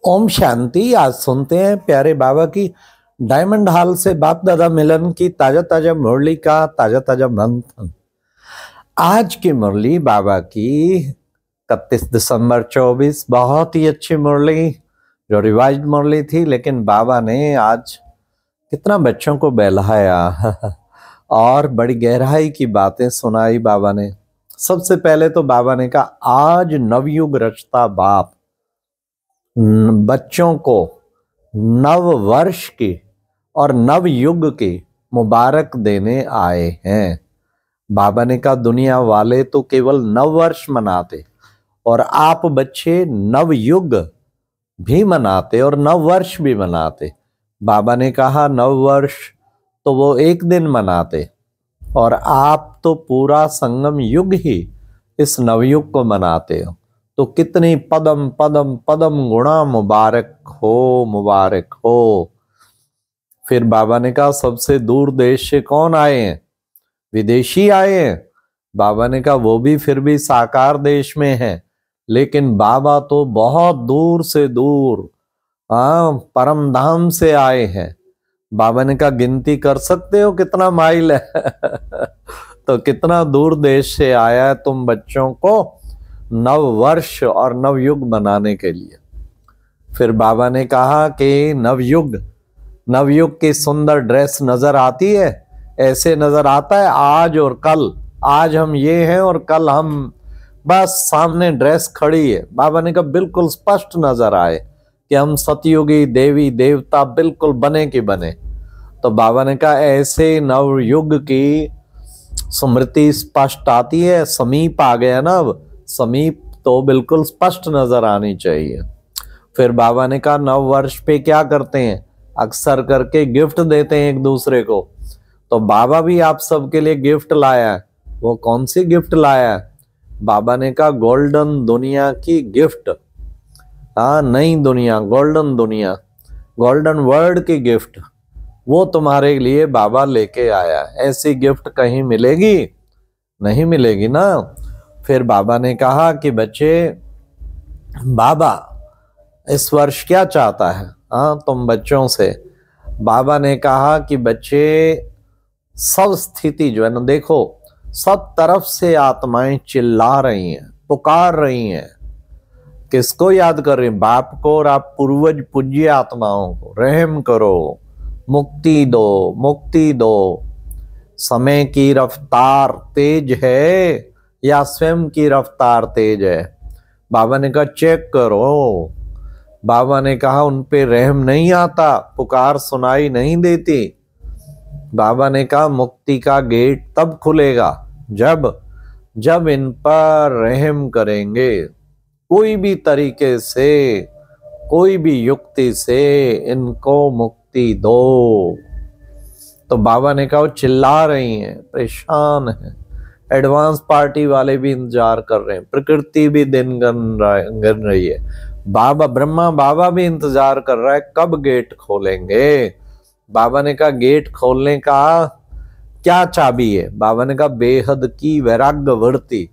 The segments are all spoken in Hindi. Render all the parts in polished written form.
ओम शांति। आज सुनते हैं प्यारे बाबा की डायमंड हॉल से बाप दादा मिलन की ताजा ताजा मुरली का ताजा ताजा मंथन। आज की मुरली बाबा की 31 दिसंबर 24 बहुत ही अच्छी मुरली, जो रिवाइज्ड मुरली थी, लेकिन बाबा ने आज कितना बच्चों को बहलाया और बड़ी गहराई की बातें सुनाई बाबा ने। सबसे पहले तो बाबा ने कहा आज नवयुग रचता बाप बच्चों को नव वर्ष की और नव युग की मुबारक देने आए हैं। बाबा ने कहा दुनिया वाले तो केवल नव वर्ष मनाते और आप बच्चे नव युग भी मनाते और नव वर्ष भी मनाते। बाबा ने कहा नव वर्ष तो वो एक दिन मनाते और आप तो पूरा संगम युग ही इस नवयुग को मनाते हो, तो कितनी पदम पदम पदम गुणा मुबारक हो। फिर बाबा ने कहा सबसे दूर देश से कौन आए हैं? विदेशी आए हैं। बाबा ने कहा वो भी फिर भी साकार देश में है, लेकिन बाबा तो बहुत दूर से दूर परम धाम से आए हैं। बाबा ने कहा गिनती कर सकते हो कितना माइल है तो कितना दूर देश से आया है तुम बच्चों को नव वर्ष और नवयुग मनाने के लिए। फिर बाबा ने कहा कि नवयुग की सुंदर ड्रेस नजर आती है, ऐसे नजर आता है आज और कल, आज हम ये हैं और कल हम, बस सामने ड्रेस खड़ी है। बाबा ने कहा बिल्कुल स्पष्ट नजर आए कि हम सतयुगी देवी देवता बिल्कुल बने कि बने। तो बाबा ने कहा ऐसे नवयुग की स्मृति स्पष्ट आती है, समीप आ गया ना, अब समीप तो बिल्कुल स्पष्ट नजर आनी चाहिए। फिर बाबा ने कहा नव वर्ष पे क्या करते हैं? अक्सर करके गिफ्ट देते हैं एक दूसरे को। तो बाबा भी आप सबके लिए गिफ्ट लाया है। वो कौन सी गिफ्ट लाया है? बाबा ने कहा गोल्डन दुनिया की गिफ्ट, नई दुनिया, गोल्डन दुनिया, गोल्डन वर्ल्ड की गिफ्ट, वो तुम्हारे लिए बाबा लेके आया। ऐसी गिफ्ट कहीं मिलेगी? नहीं मिलेगी ना। फिर बाबा ने कहा कि बच्चे, बाबा इस वर्ष क्या चाहता है तुम बच्चों से? बाबा ने कहा कि बच्चे सब स्थिति जो है ना, देखो सब तरफ से आत्माएं चिल्ला रही हैं, पुकार रही हैं। किसको याद कर रही हैं? बाप को और आप पूर्वज पूज्य आत्माओं को। रहम करो, मुक्ति दो, मुक्ति दो। समय की रफ्तार तेज है या स्वयं की रफ्तार तेज है? बाबा ने कहा चेक करो। बाबा ने कहा उन पे रहम नहीं आता, पुकार सुनाई नहीं देती। बाबा ने कहा मुक्ति का गेट तब खुलेगा जब इन पर रहम करेंगे, कोई भी तरीके से, कोई भी युक्ति से इनको मुक्ति दो। तो बाबा ने कहा वो चिल्ला रही हैं, परेशान हैं। एडवांस पार्टी वाले भी इंतजार कर रहे हैं, प्रकृति भी दिन गिन रही है, बाबा ब्रह्मा बाबा भी इंतजार कर रहा है कब गेट खोलेंगे। बाबा ने कहा गेट खोलने का क्या चाबी है? बाबा ने कहा बेहद की वैराग्य वृत्ति,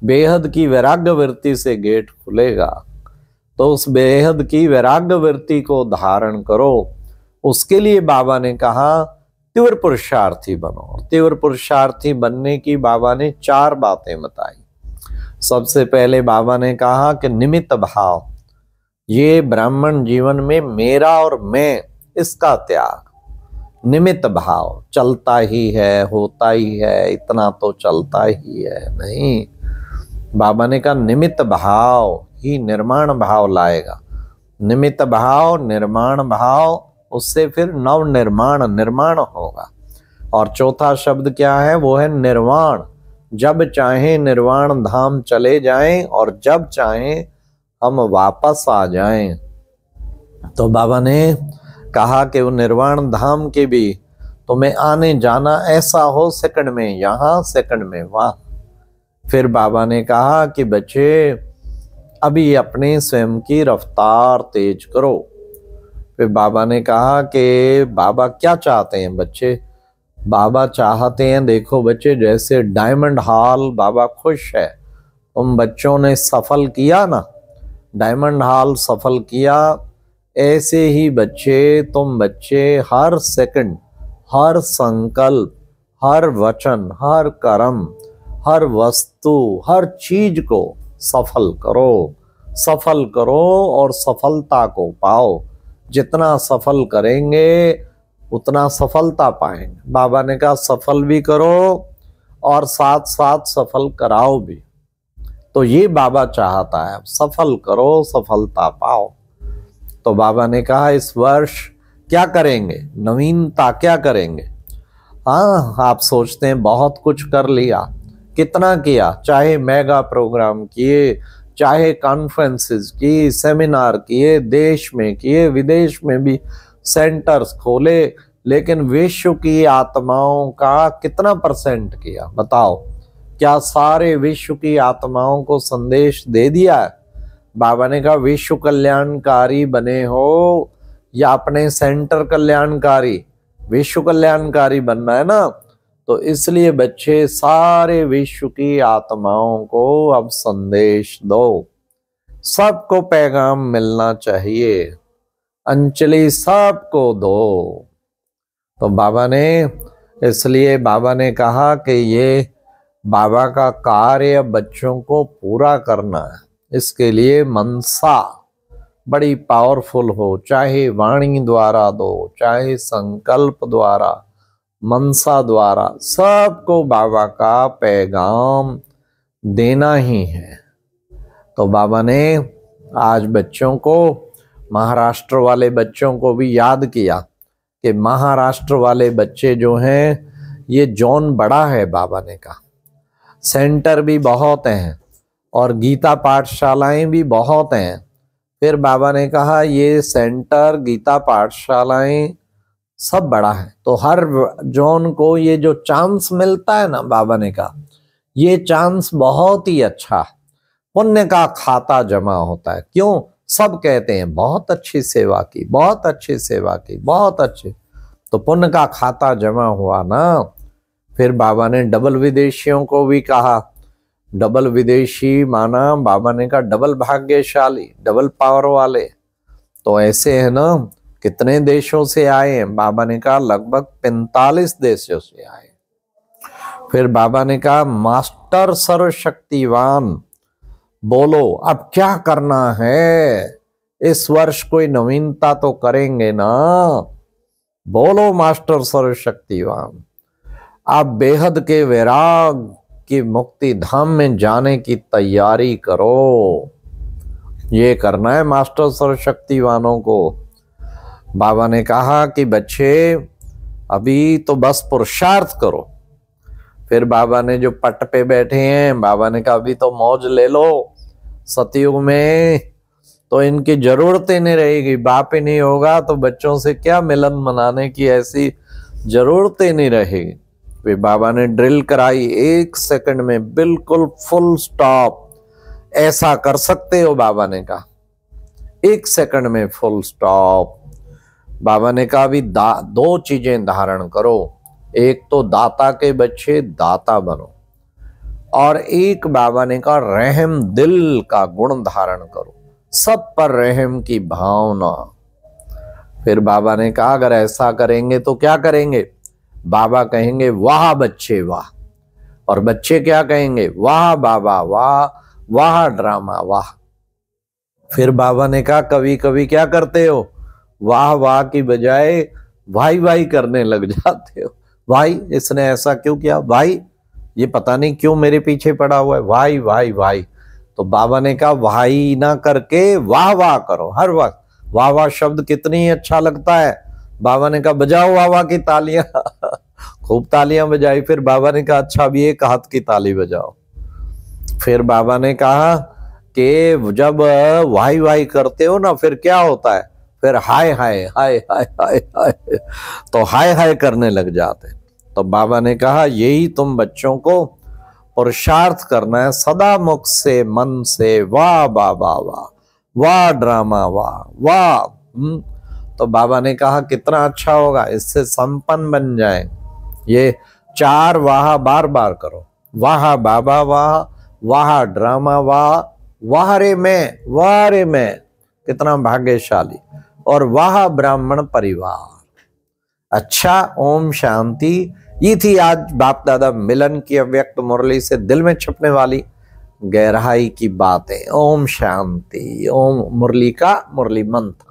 बेहद की वैराग्य वृत्ति से गेट खुलेगा। तो उस बेहद की वैराग्य वृत्ति को धारण करो। उसके लिए बाबा ने कहा तीव्र पुरुषार्थी बनो। तीव्र पुरुषार्थी बनने की बाबा ने 4 बातें बताई। सबसे पहले बाबा ने कहा कि निमित्त भाव, ये ब्राह्मण जीवन में मेरा और मैं, इसका त्याग। निमित्त भाव चलता ही है, होता ही है, इतना तो चलता ही है, नहीं। बाबा ने कहा निमित्त भाव ही निर्माण भाव लाएगा। निमित्त भाव, निर्माण भाव, उससे फिर नव निर्माण होगा। और चौथा शब्द क्या है? वो है निर्वाण। जब चाहे निर्वाण धाम चले जाएं और जब चाहें हम वापस आ जाएं। तो बाबा ने कहा कि वो निर्वाण धाम के भी तुम्हें आने जाना ऐसा हो, सेकंड में यहाँ, सेकंड में वहाँ। फिर बाबा ने कहा कि बच्चे अभी अपने स्वयं की रफ्तार तेज करो। फिर बाबा ने कहा कि बाबा क्या चाहते हैं बच्चे? बाबा चाहते हैं, देखो बच्चे, जैसे डायमंड हॉल बाबा खुश है, तुम बच्चों ने सफल किया ना, डायमंड हॉल सफल किया, ऐसे ही तुम बच्चे हर सेकंड, हर संकल्प, हर वचन, हर कर्म, हर वस्तु, हर चीज को सफल करो और सफलता को पाओ। जितना सफल करेंगे उतना सफलता पाएंगे। बाबा ने कहा सफल भी करो और साथ साथ सफल कराओ भी। तो ये बाबा चाहता है, सफल करो, सफलता पाओ। तो बाबा ने कहा इस वर्ष क्या करेंगे, नवीनता क्या करेंगे। हाँ, आप सोचते हैं बहुत कुछ कर लिया, कितना किया, चाहे मेगा प्रोग्राम किए, चाहे कॉन्फ्रेंसेस की, सेमिनार किए, देश में किए, विदेश में भी सेंटर्स खोले, लेकिन विश्व की आत्माओं का कितना % किया बताओ। क्या सारे विश्व की आत्माओं को संदेश दे दिया है? बाबा ने कहा विश्व कल्याणकारी बने हो या अपने सेंटर कल्याणकारी? विश्व कल्याणकारी बनना है ना, तो इसलिए बच्चे सारे विश्व की आत्माओं को अब संदेश दो, सबको पैगाम मिलना चाहिए, अंजलि सबको दो। तो बाबा ने, इसलिए बाबा ने कहा कि ये बाबा का कार्य बच्चों को पूरा करना है। इसके लिए मनसा बड़ी पावरफुल हो, चाहे वाणी द्वारा दो, चाहे संकल्प द्वारा, मनसा द्वारा, सबको बाबा का पैगाम देना ही है। तो बाबा ने आज बच्चों को, महाराष्ट्र वाले बच्चों को भी याद किया कि महाराष्ट्र वाले बच्चे जो हैं, ये जोन बड़ा है। बाबा ने कहा सेंटर भी बहुत हैं और गीता पाठशालाएं भी बहुत हैं। फिर बाबा ने कहा ये सेंटर, गीता पाठशालाएं सब बड़ा है, तो हर जोन को ये जो चांस मिलता है ना, बाबा ने कहा ये चांस बहुत ही अच्छा, पुण्य का खाता जमा होता है। क्यों? सब कहते हैं बहुत अच्छी सेवा की, बहुत अच्छी सेवा की, बहुत अच्छी, तो पुण्य का खाता जमा हुआ ना। फिर बाबा ने डबल विदेशियों को भी कहा, डबल विदेशी माना बाबा ने कहा डबल भाग्यशाली, डबल पावर वाले। तो ऐसे है ना, कितने देशों से आए हैं? बाबा ने कहा लगभग 45 देशों से आए। फिर बाबा ने कहा मास्टर सर्वशक्तिवान, बोलो अब क्या करना है इस वर्ष, कोई नवीनता तो करेंगे ना। बोलो मास्टर सर्वशक्तिवान, आप बेहद के वैराग की मुक्ति धाम में जाने की तैयारी करो। ये करना है मास्टर सर्वशक्तिवानों को। बाबा ने कहा कि बच्चे अभी तो बस पुरुषार्थ करो। फिर बाबा ने जो पट पे बैठे हैं, बाबा ने कहा अभी तो मौज ले लो, सतयुग में तो इनकी जरूरत ही नहीं रहेगी, बाप ही नहीं होगा तो बच्चों से क्या मिलन मनाने की ऐसी जरूरत ही नहीं रहेगी। फिर बाबा ने ड्रिल कराई, 1 सेकंड में बिल्कुल फुल स्टॉप, ऐसा कर सकते हो? बाबा ने कहा 1 सेकंड में फुल स्टॉप। बाबा ने कहा अभी 2 चीजें धारण करो, एक तो दाता के बच्चे दाता बनो, और एक बाबा ने कहा रहम दिल का गुण धारण करो, सब पर रहम की भावना। फिर बाबा ने कहा अगर ऐसा करेंगे तो क्या करेंगे? बाबा कहेंगे वाह बच्चे वाह, और बच्चे क्या कहेंगे? वाह बाबा वाह, वाह ड्रामा वाह। फिर बाबा ने कहा कभी कभी क्या करते हो, वाह वाह की बजाय भाई भाई करने लग जाते हो। भाई इसने ऐसा क्यों किया, भाई ये पता नहीं क्यों मेरे पीछे पड़ा हुआ है, भाई भाई भाई। तो बाबा ने कहा भाई ना करके वाह वाह करो हर वक्त। वाह वाह शब्द कितनी अच्छा लगता है। बाबा ने कहा बजाओ वाह वाह की तालियां। खूब तालियां बजाई। फिर बाबा ने कहा अच्छा अभी एक हाथ की ताली बजाओ। फिर बाबा ने कहा कि जब वाई वाई करते हो ना, फिर क्या होता है? फिर हाय हाय हाय हाय हाय हाय, तो हाय हाय करने लग जाते। तो बाबा ने कहा यही तुम बच्चों को पुरुषार्थ करना है, सदा मुख से मन से वाह बाबा वाह, वाह ड्रामा वाह वाह। तो बाबा ने कहा कितना अच्छा होगा, इससे संपन्न बन जाए। ये 4 वाह बार बार करो, वाह बाबा वाह, वाह ड्रामा वाह, वाह रे मैं कितना भाग्यशाली, और वाह ब्राह्मण परिवार। अच्छा, ओम शांति। ये थी आज बाप दादा मिलन की अव्यक्त मुरली से दिल में छिपने वाली गहराई की बातें। ओम शांति। ओम मुरली का मुरली मंत्र।